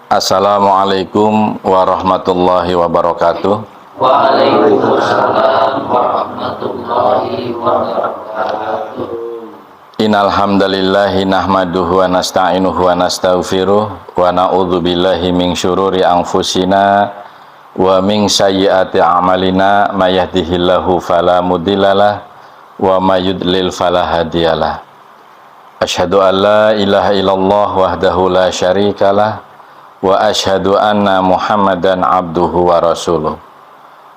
Assalamualaikum warahmatullahi wabarakatuh. Waalaikumsalam warahmatullahi wabarakatuh. Innal hamdalillahi nahmaduhu wa nasta'inuhu wa nastaghfiruh wa na'udzu billahi min syururi anfusina wa min sayyiati a'malina may yahdihillahu fala mudhillalah wa may yudlil fala hadiyalah. Asyhadu an la ilaha illallah wahdahu la syarikalah wa asyhadu anna Muhammadan abduhu wa rasuluh.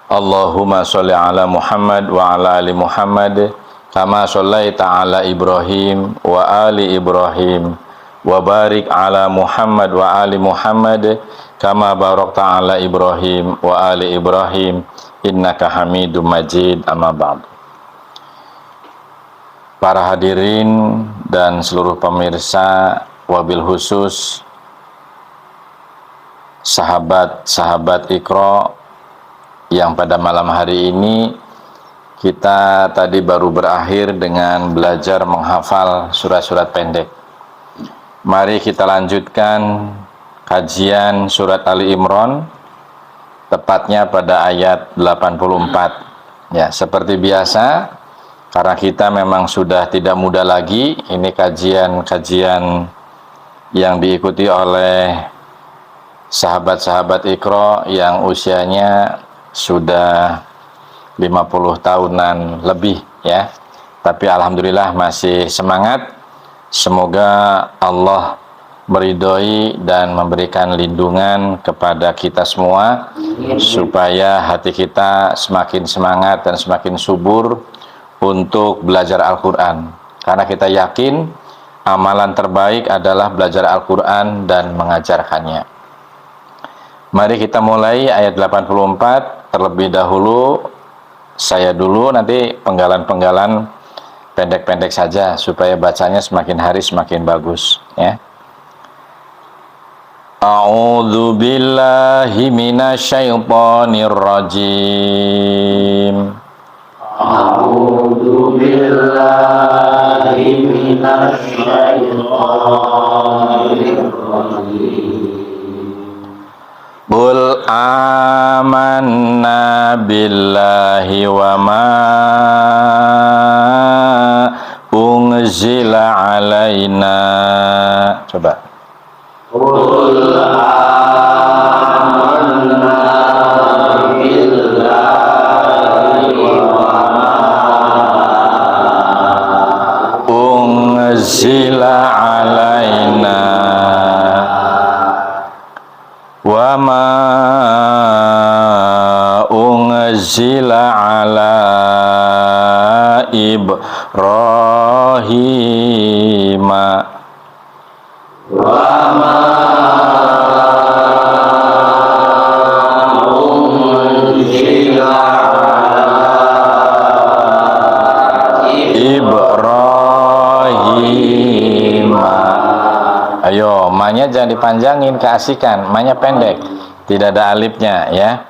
Allahumma sholli ala Muhammad wa ala ali Muhammad kama shallaita ala Ibrahim wa ali Ibrahim wa barik ala Muhammad wa ali Muhammad kama barakta ala Ibrahim wa ali Ibrahim innaka Hamidum Majid. Amma ba'd. Para hadirin dan seluruh pemirsa, wabil khusus sahabat-sahabat Iqra yang pada malam hari ini kita tadi baru berakhir dengan belajar menghafal surat-surat pendek. Mari kita lanjutkan kajian surat Ali Imran, tepatnya pada ayat 84. Ya, seperti biasa, karena kita memang sudah tidak muda lagi, ini kajian-kajian yang diikuti oleh sahabat-sahabat Iqra yang usianya sudah 50 tahunan lebih ya. Tapi alhamdulillah masih semangat. Semoga Allah meridhoi dan memberikan lindungan kepada kita semua supaya hati kita semakin semangat dan semakin subur untuk belajar Al-Quran, karena kita yakin amalan terbaik adalah belajar Al-Quran dan mengajarkannya. Mari kita mulai ayat 84. Terlebih dahulu saya dulu, nanti penggalan-penggalan pendek-pendek saja supaya bacanya semakin hari semakin bagus ya. A'udzu billahi minasyaitonir rajim. A'udzu billahi minasyaitonir rajim. Qul amanna billahi wa ma unzila alaina. Coba. Qul amanna billahi wa ma unzila alaina wa ma unzila ala Ibrahim wa ma unzila ala Ibrahim. Ayo, ma-nya jangan dipanjangin, keasikan. Ma-nya pendek, tidak ada alifnya ya.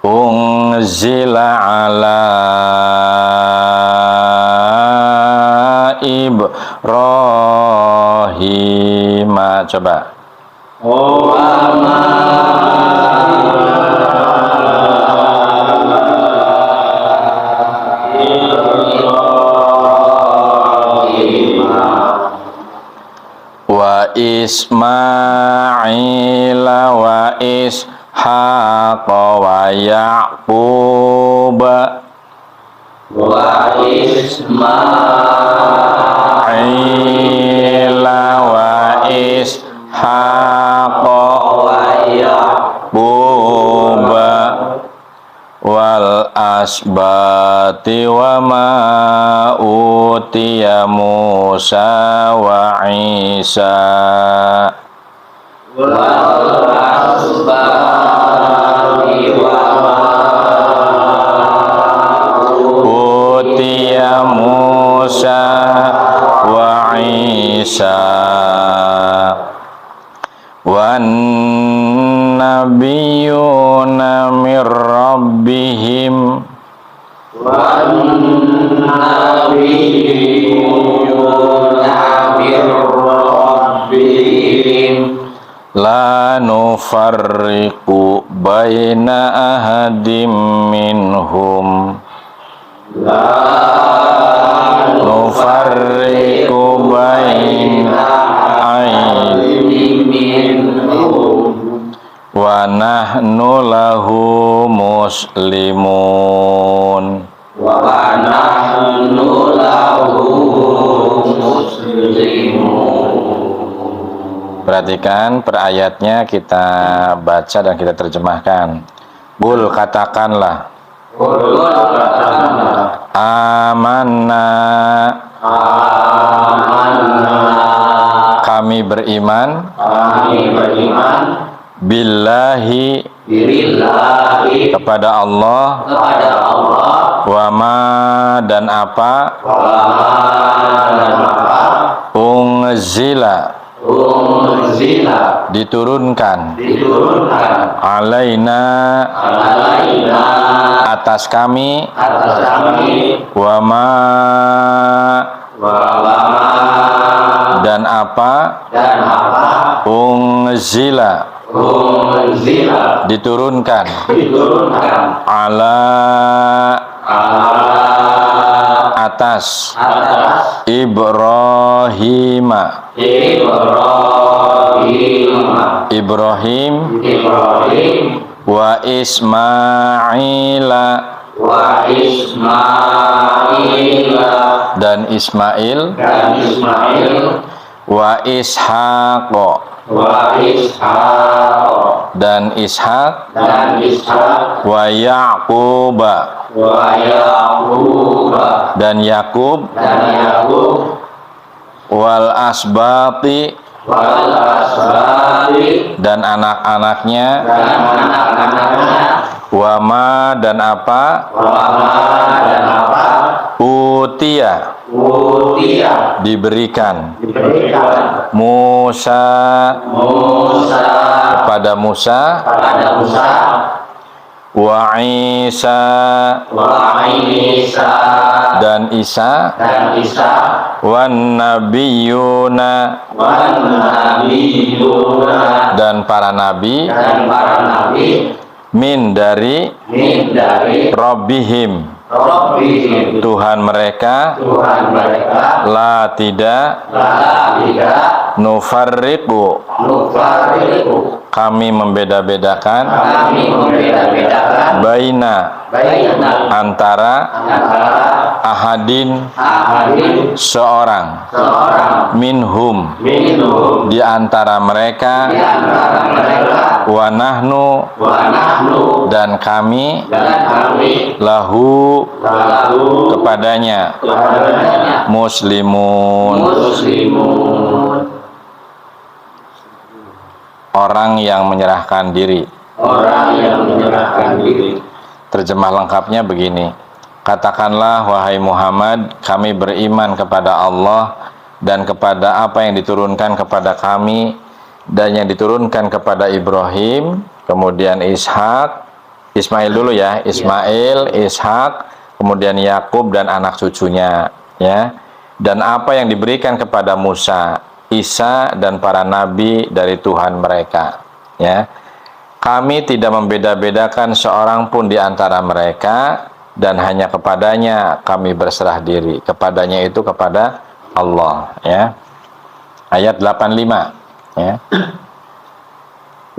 Unzila ala Ibrahim. Coba. wa ma Wa Ismaila wa Ishaqa wa Ya'qub wa Ila wa Ishaqa wa Ya'qub wal asbati wa ma utiya Musa wa Isa wal asbati wa utiya Musa wa Isa wan nabiyyuna mir rabbihim wan nabiyyuna mir rabbihim la nufarriqu baina ahadim minhum nufarriqu baina wa nahnu lahu muslimun. Perhatikan per ayatnya, kita baca dan kita terjemahkan. Qul, katakanlah. Amanna, kami beriman. Billahi, kepada Allah. Wa ma, dan apa. Unzila, diturunkan. Alaina, atas kami. Wa ma, dan apa. Unzila, diturunkan. Ala, atas. Ibrahim. Wa Ismaila, dan Ismail. Wa Ishaq, dan Ishak. Wa Yaqub, dan Yakub. Wal asbati, dan anak-anaknya. Wa ma, dan apa. Utia, diberikan. Musa, kepada Musa. Wa Isa, dan Isa. Wan nabiyuna, dan para nabi. Min, dari. Rabbihim, Tuhan mereka. La, tidak. Nufarriqu, kami membeda-bedakan. Baina, antara. Ahadin, seorang. Minhum, di antara mereka. Wa nahnu, dan kami. Lahu, kepadanya. Muslimun, orang yang menyerahkan diri. Terjemah lengkapnya begini. Katakanlah wahai Muhammad, kami beriman kepada Allah dan kepada apa yang diturunkan kepada kami dan yang diturunkan kepada Ibrahim, kemudian Ishak, Ismail dulu ya, Ismail, Ishak, kemudian Yakub dan anak cucunya, ya. Dan apa yang diberikan kepada Musa, Isa dan para nabi dari Tuhan mereka, ya. Kami tidak membeda-bedakan seorang pun di antara mereka, dan hanya kepadanya kami berserah diri. Kepadanya itu kepada Allah, ya. Ayat 85, ya.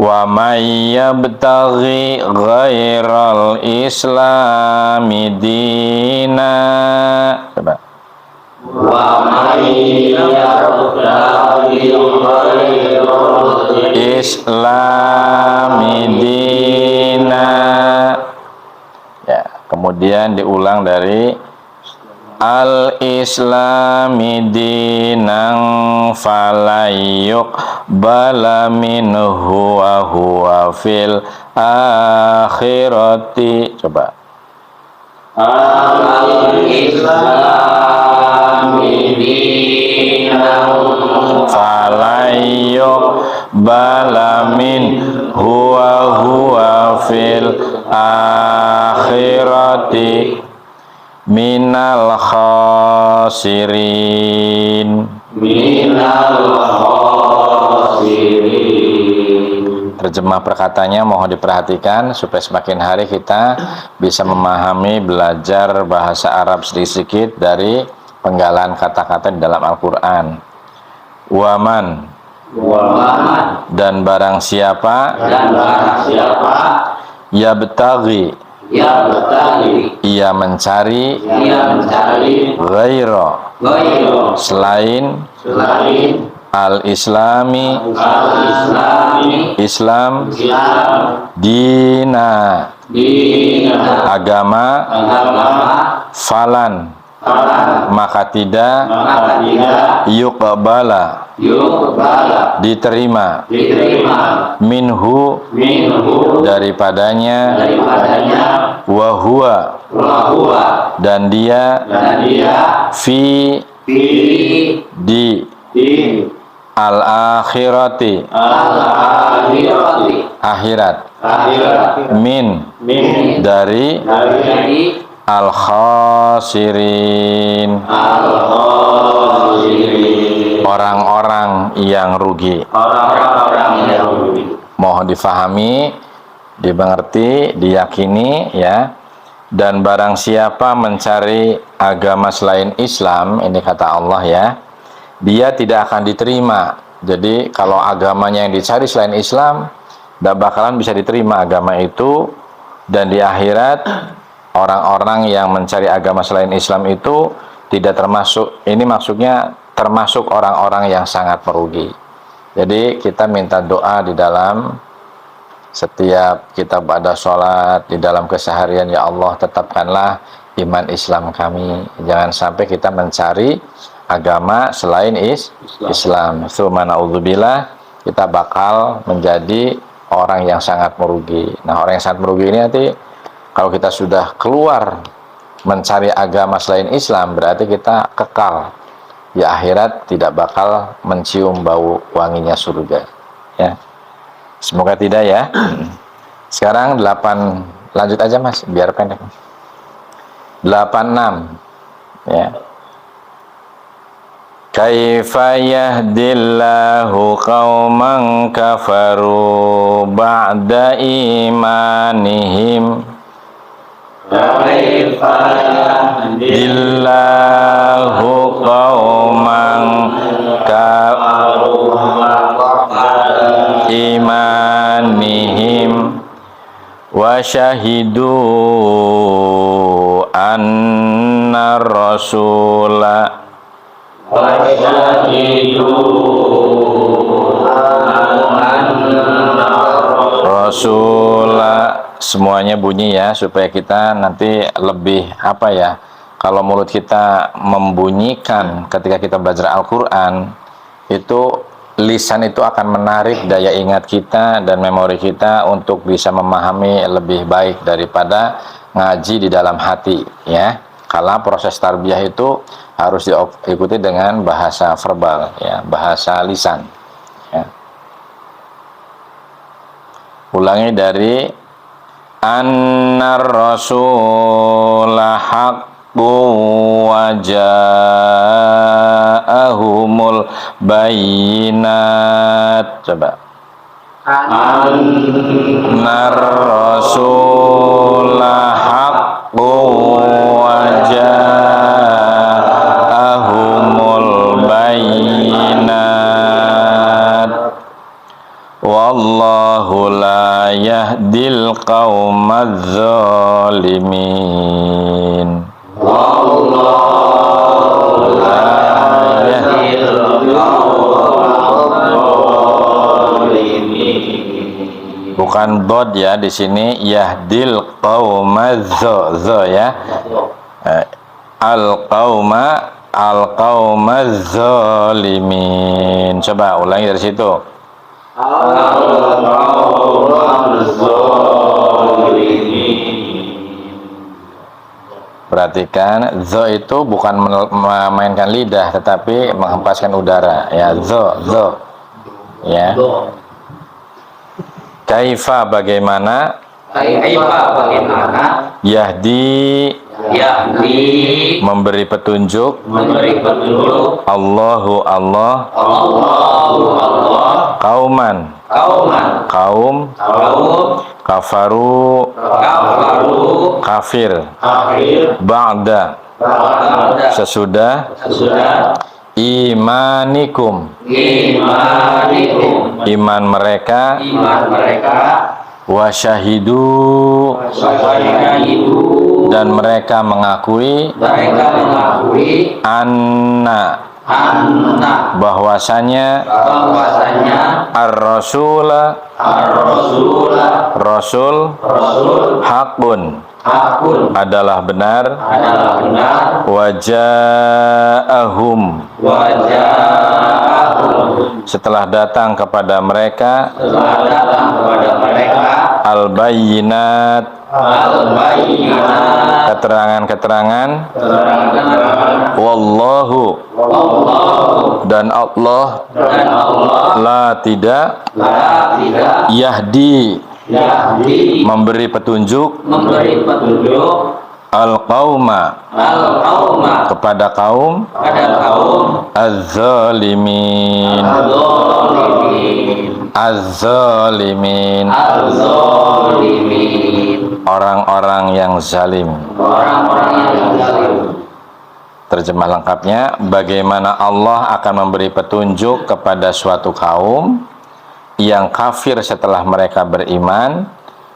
Wa may yabtaghi ghairal islami dina. Coba. Wa may yabtaghi ghairal islami dina. Ya, kemudian diulang dari al-islami dinang falayuk balaminhu wa huwa fil akhirati. Coba. Al-islami dinang falayuk balaminhu wa huwa fil akhirati minal khasirin. terjemah perkataannya mohon diperhatikan supaya semakin hari kita bisa memahami, belajar bahasa Arab sedikit-sedikit dari penggalan kata-kata di dalam Al-Quran. Waman, dan barang siapa, ia mencari, ghairo, selain al-islami, Islam, dina, agama, falan, maka tidak, yuqbala, diterima, minhu, daripadanya, wahua, dan dia, fi, di, al-akhirati, akhirat, min, dari, al-khasirin, orang-orang yang rugi. Mohon difahami, dimengerti, diyakini ya. Dan barang siapa mencari agama selain Islam, ini kata Allah ya, dia tidak akan diterima. Jadi kalau agamanya yang dicari selain Islam, tidak bakalan bisa diterima agama itu. Dan di akhirat, orang-orang yang mencari agama selain Islam itu tidak termasuk, ini maksudnya termasuk orang-orang yang sangat merugi. Jadi kita minta doa di dalam setiap kita pada sholat, di dalam keseharian, ya Allah tetapkanlah iman Islam kami. Jangan sampai kita mencari agama selain Islam. Tsumma na'udzubillah, kita bakal menjadi orang yang sangat merugi. Nah, orang yang sangat merugi ini nanti kalau kita sudah keluar mencari agama selain Islam, berarti kita kekal di akhirat, tidak bakal mencium bau wanginya surga ya. Semoga tidak ya. Sekarang 8, lanjut aja Mas biar pendek. 86 ya. Kaifa yahdillahu qauman kafaru ba'da imanihim. Kaifa yahdillahu qauman kafaru ba'da imanihim wa syahidu anna rasula Rasulullah, semuanya bunyi ya supaya kita nanti lebih apa ya, kalau mulut kita membunyikan ketika kita belajar Al-Quran itu, lisan itu akan menarik daya ingat kita dan memori kita untuk bisa memahami lebih baik daripada ngaji di dalam hati ya. Karena proses tarbiyah itu harus diikuti dengan bahasa verbal ya, bahasa lisan ya. Ulangi dari annar rasulah haqqu wa ja'ahumul bayinat. Coba annar rasulah haqqu wa ja'ahumul bayinat wallahu la yahdil qaumadz zalimin. Wallahu la yahdil qaumadz zalimin. Bukan dod ya di sini, yahdil qaumadz ya. Al-qaumaz zalimin. Coba ulangi dari situ. Perhatikan, zo itu bukan memainkan lidah tetapi menghempaskan udara ya, zo ya. Kaifa bagaimana, Yahdi memberi petunjuk, Allah kauman kauman kaum kaum kafaru kafaru kafir kafir ba'da ba'da sesudah sesudah imanikum imanikum iman mereka iman mereka wasyahidu wasyahidu dan mereka mengakui anna bahwasanya ar-rasul rasul hakun adalah benar waja'ahum setelah datang kepada mereka al-bayyinat keterangan-keterangan wallahu dan Allah la tidak yahdi memberi petunjuk al-qauma kepada kaum az-zalimin az-zalimin orang-orang yang zalim. Terjemah lengkapnya, bagaimana Allah akan memberi petunjuk kepada suatu kaum yang kafir setelah mereka beriman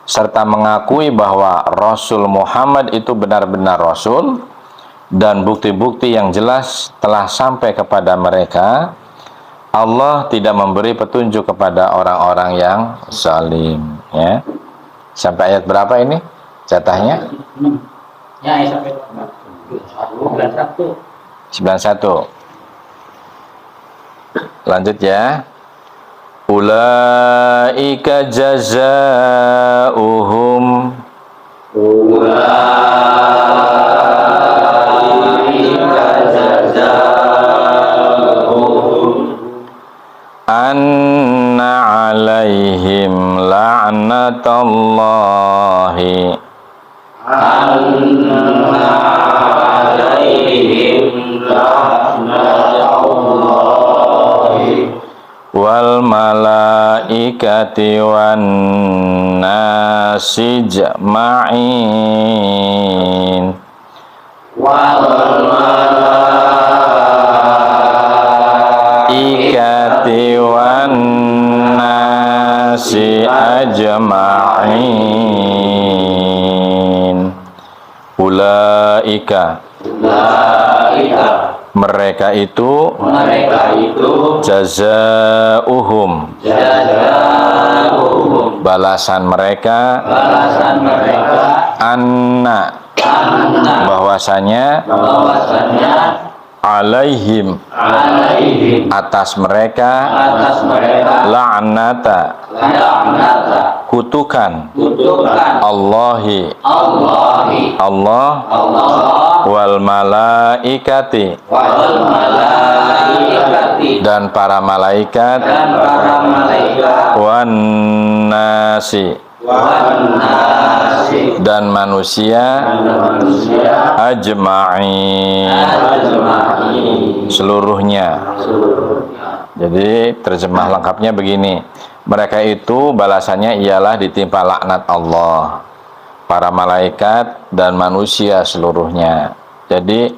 serta mengakui bahwa Rasul Muhammad itu benar-benar Rasul dan bukti-bukti yang jelas telah sampai kepada mereka. Allah tidak memberi petunjuk kepada orang-orang yang zalim, ya. Sampai ayat berapa ini jatahnya? Ya, sampai 91. Lanjut ya. Ulaika jazaa'uhum anna alaihim la'natullahi wal malaikati wan nasi jama'in ikati wan nasi ajma'in. Ulaika mereka itu jazaa'uhum balasan mereka anna bahwasanya alaihim atas mereka la'nata kutukan Allahi Allah wal malaikati dan para malaikat wan nasi dan manusia ajma'in seluruhnya. Jadi terjemah lengkapnya begini, mereka itu balasannya ialah ditimpa laknat Allah, para malaikat dan manusia seluruhnya. Jadi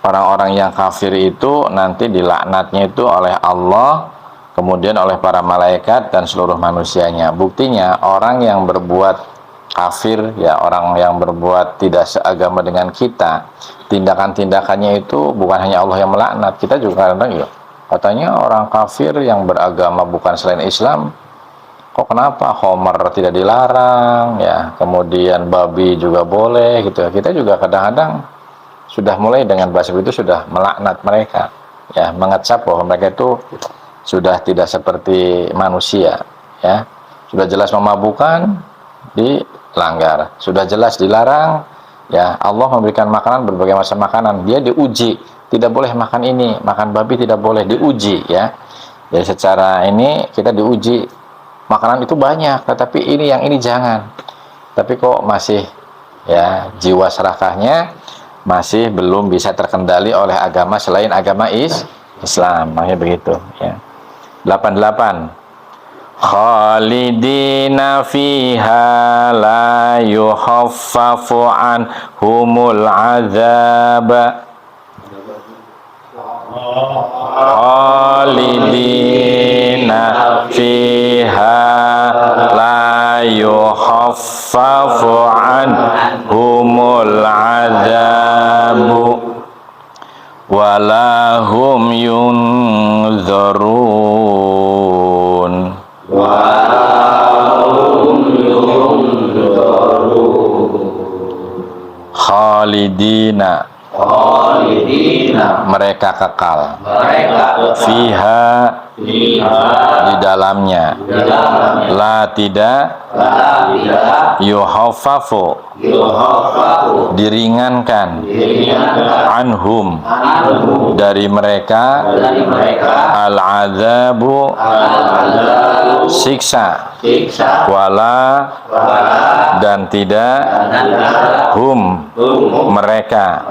orang-orang yang kafir itu nanti dilaknatnya itu oleh Allah, kemudian oleh para malaikat dan seluruh manusianya. Buktinya orang yang berbuat kafir, ya orang yang berbuat tidak seagama dengan kita, tindakan-tindakannya itu bukan hanya Allah yang melaknat. Kita juga kadang-kadang ya, katanya orang kafir yang beragama bukan selain Islam, kok kenapa Homer tidak dilarang, ya kemudian babi juga boleh gitu. Kita juga kadang-kadang sudah mulai dengan bahasa itu sudah melaknat mereka, ya mengecap bahwa mereka itu sudah tidak seperti manusia, ya sudah jelas memabukkan dilanggar, sudah jelas dilarang, ya Allah memberikan makanan berbagai macam makanan, dia diuji, tidak boleh makan ini, makan babi tidak boleh, diuji, ya jadi secara ini kita diuji, makanan itu banyak tetapi ini yang ini jangan, tapi kok masih ya jiwa serakahnya masih belum bisa terkendali oleh agama selain agama Islam, makanya begitu ya. 88 khalidina fiha la yukhaffafu anhumul azab. Khalidina fiha la yukhaffafu anhumul azabu walahum yunzarun. Khalidina, mereka kekal, fiha, di dalamnya, la tidak, yuhaffafu, diringankan, anhum, dari mereka, al-azabu, siksa, wala, dan tidak, hum, mereka,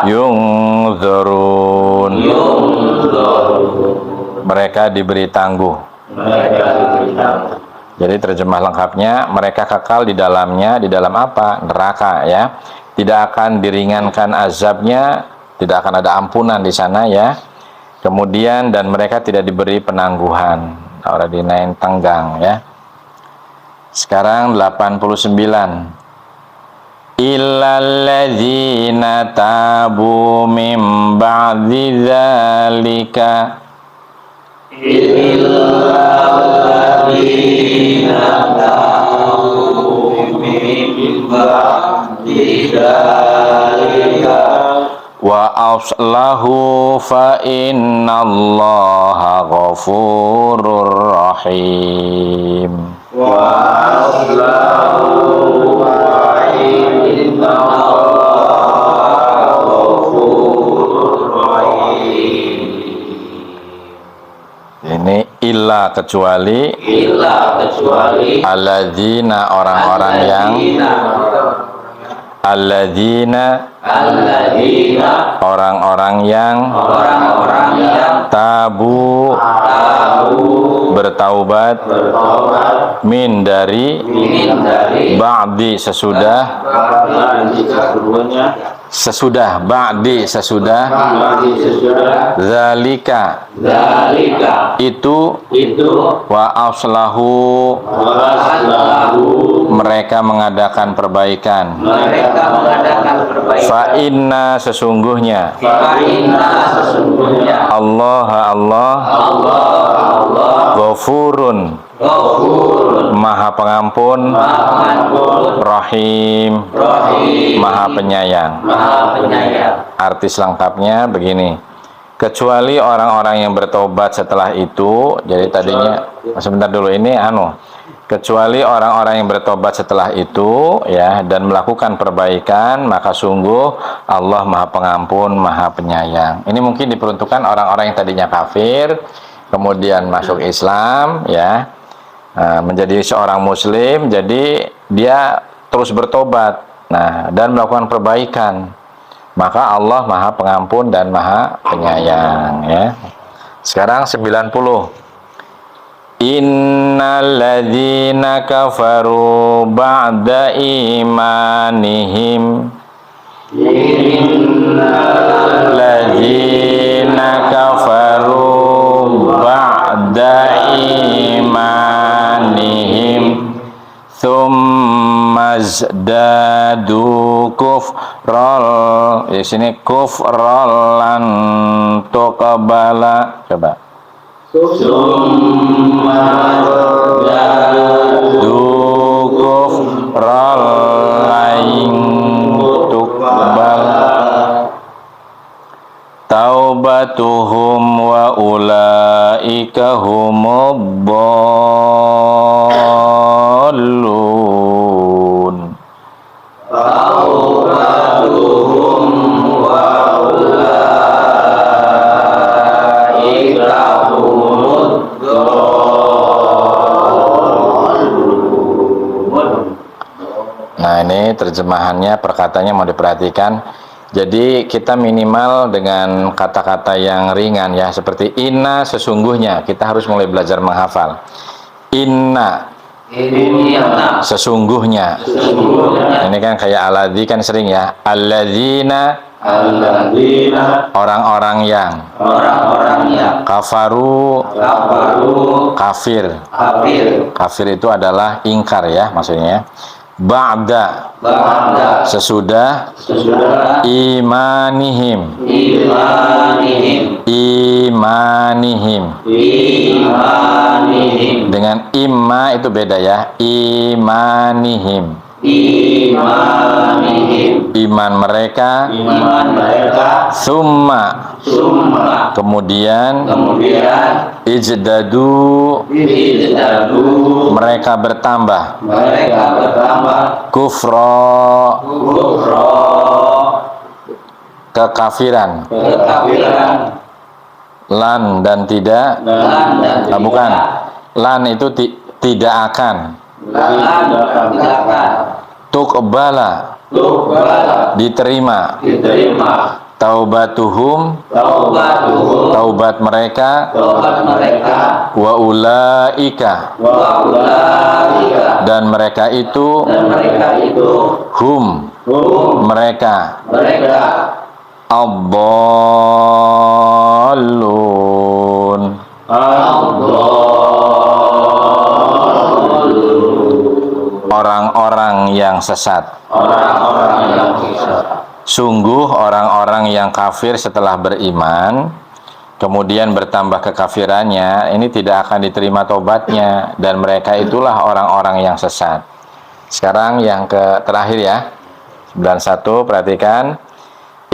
yungzurun, mereka diberi tangguh. Jadi terjemah lengkapnya, mereka kekal di dalamnya. Di dalam apa? Neraka, ya. Tidak akan diringankan azabnya, tidak akan ada ampunan di sana, ya. Kemudian dan mereka tidak diberi penangguhan. Orang dinain tenggang, ya. Sekarang 89. Illalladzina tabu min ba'di dzalika, illalladzina tabu min ba'di dzalika wa aslahu fa innallaha ghafurur rahim. Ini illa kecuali alladzina, orang-orang yang orang-orang yang tabu, bertaubat, min dari, ba'di sesudah, ba'di sesudah, zalika, itu, wa aslahu, mereka mengadakan perbaikan, fa inna, sesungguhnya, Allah ghafurun, maha pengampun, rahim, maha penyayang. Artis lengkapnya begini: kecuali orang-orang yang bertobat setelah itu. Jadi tadinya, sebentar dulu, ini kecuali orang-orang yang bertobat setelah itu, ya, dan melakukan perbaikan, maka sungguh Allah maha pengampun, maha penyayang. Ini mungkin diperuntukkan orang-orang yang tadinya kafir, kemudian masuk Islam, ya, menjadi seorang muslim, jadi dia terus bertobat, dan melakukan perbaikan, maka Allah maha pengampun dan maha penyayang, ya. Sekarang 90. Innalladzina kafaru ba'da imanihim, innalladzina kafaru ba'da imanihim thumma zdadu kufral, di sini kufral lan tuqbala, coba kufral lain tuqbala taubatuhum wa ulaika humuddallun. Nah, ini terjemahannya, perkataannya mau diperhatikan. Jadi kita minimal dengan kata-kata yang ringan, ya, seperti inna, sesungguhnya. Kita harus mulai belajar menghafal. inna Inna. sesungguhnya. Sesungguhnya. Ini kan kayak aladzi kan sering ya. Alladzina Alladzina. orang-orang yang Orang-orang yang kafaru kafaru. kafir. Kafir. Kafir itu adalah ingkar ya maksudnya. Ba'da Ba'da. sesudah Sesudah imanihim. imanihim. Imanihim. Imanihim. Dengan imma itu beda ya. Imanihim. Imanihim. Iman mereka. Iman mereka. Summa Summa. kemudian Kemudian ijdadu izdadu. mereka bertambah. Mereka bertambah. Kufra Kufra. kekafiran. Kekafiran. Lan dan tidak. Lan dan tidak. Bukan. Lan itu tidak akan. Lan dan tidak akan. Tuqbala Tuqbala. diterima. Diterima. Taubatuhum Taubatuhum. taubat mereka. Taubat mereka. Wa ulaika Wa ulaika. dan mereka itu. Dan mereka itu. Hum mereka. Mereka. Ad-dallun orang-orang yang sesat. Orang-orang yang sesat. Sungguh orang-orang yang kafir setelah beriman kemudian bertambah kekafirannya, ini tidak akan diterima tobatnya, dan mereka itulah orang-orang yang sesat. Sekarang yang terakhir ya, 91, perhatikan.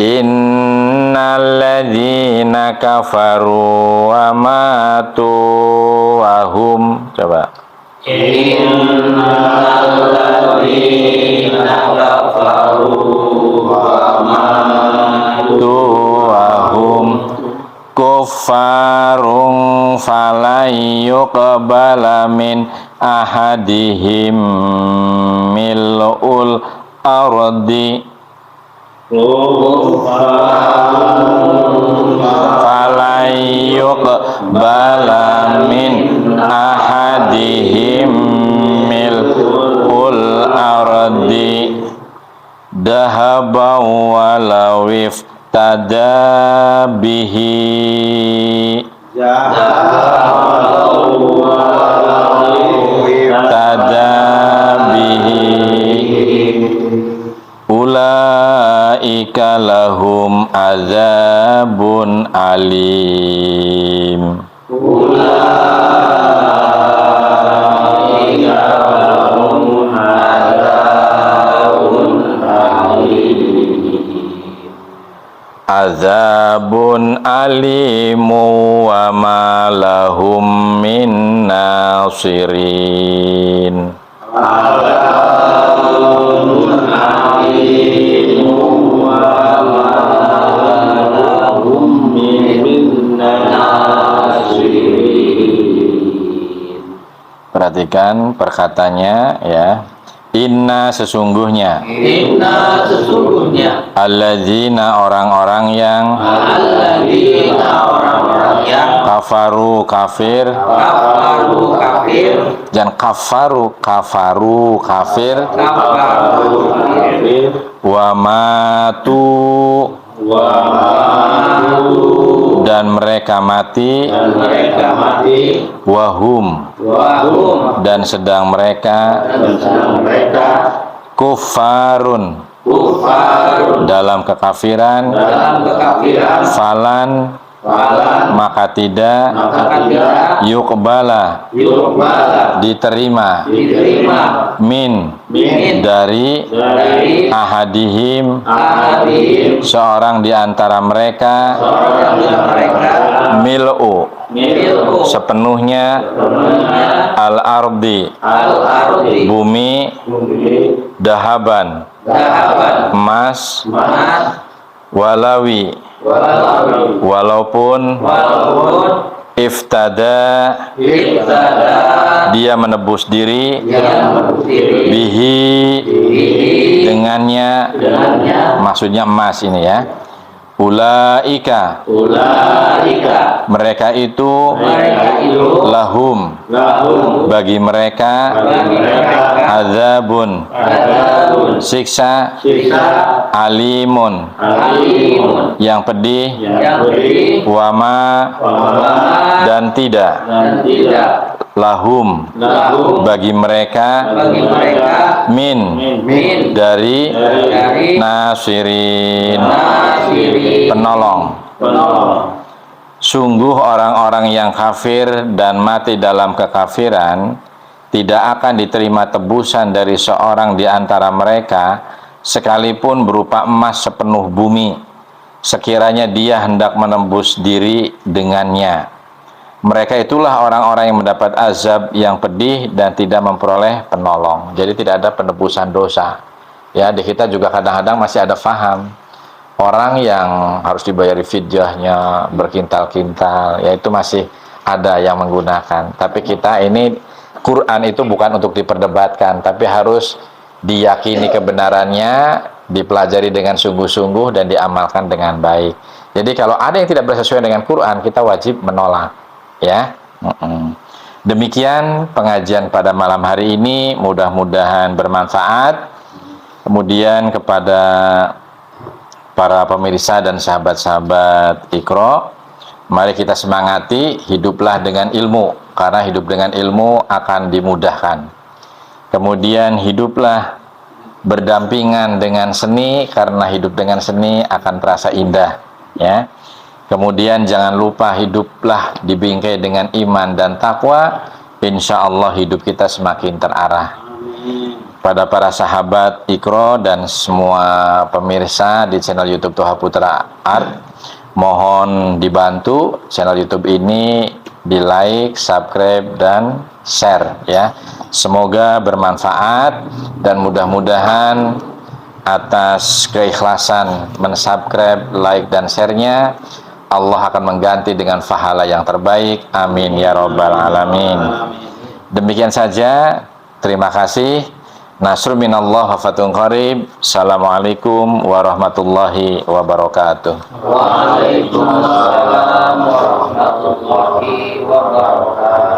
Innalladzina kafaru wa matu wa hum. Coba. Innalladzina kafaru wa matu wa hum kuffarun falayuqbala min ahadihim mil'ul ardi falayuqbala min ahadihim mil'ul ardi dahaba walawif tadabihi ulaika lahum azabun alim. Azabun alimu wa ma lahum min nasirin. Azabun alimu wa ma lahum min nasirin. Perhatikan perkataannya ya. Inna sesungguhnya. Inna sesungguhnya. Alladzina orang-orang yang. Alladzina orang-orang yang. Kafaru kafir. Kafaru kafir. Dan kafaru kafir. Kafaru kafir. Wa matu. Dan mereka mati. Dan mereka mati. Wahum. Dan sedang mereka. Kufarun. Dalam kekafiran. Falan. Maka tidak. Yuqbala. Diterima. Min. Dari. Ahadihim. Seorang di antara mereka. Mil'u. Sepenuhnya. Al-ardi. Bumi. Dahaban. Emas. Walawi. Walaupun iftada dia menebus diri bihi dengannya maksudnya emas ini ya. Ulaika, mereka itu, lahum, bagi mereka, azabun, siksa, alimun, yang pedih, wama, dan tidak, lahum, bagi mereka, min, dari nasirin, penolong. Sungguh orang-orang yang kafir dan mati dalam kekafiran tidak akan diterima tebusan dari seorang di antara mereka sekalipun berupa emas sepenuh bumi, sekiranya dia hendak menembus diri dengannya. Mereka itulah orang-orang yang mendapat azab yang pedih dan tidak memperoleh penolong. Jadi tidak ada penebusan dosa. Ya, di kita juga kadang-kadang masih ada faham orang yang harus dibayari fidyahnya berkintal-kintal, ya itu masih ada yang menggunakan. Tapi kita ini, Quran itu bukan untuk diperdebatkan, tapi harus diyakini kebenarannya, dipelajari dengan sungguh-sungguh dan diamalkan dengan baik. Jadi kalau ada yang tidak bersesuaian dengan Quran, kita wajib menolak, ya. Demikian pengajian pada malam hari ini, mudah-mudahan bermanfaat. Kemudian kepada para pemirsa dan sahabat-sahabat Iqra, mari kita semangati, hiduplah dengan ilmu, karena hidup dengan ilmu akan dimudahkan. Kemudian hiduplah berdampingan dengan seni, karena hidup dengan seni akan terasa indah, ya. Kemudian jangan lupa hiduplah dibingkai dengan iman dan takwa, insya Allah hidup kita semakin terarah. Pada para sahabat Iqra dan semua pemirsa di channel YouTube Toha Putra Art, mohon dibantu channel YouTube ini di like, subscribe, dan share, ya. Semoga bermanfaat dan mudah-mudahan atas keikhlasan mensubscribe, like, dan share-nya Allah akan mengganti dengan pahala yang terbaik. Amin ya rabbal alamin. Demikian saja. Terima kasih. Nasrun minallah wa fathun qarib. Assalamualaikum warahmatullahi wabarakatuh. Waalaikumsalam warahmatullahi wabarakatuh.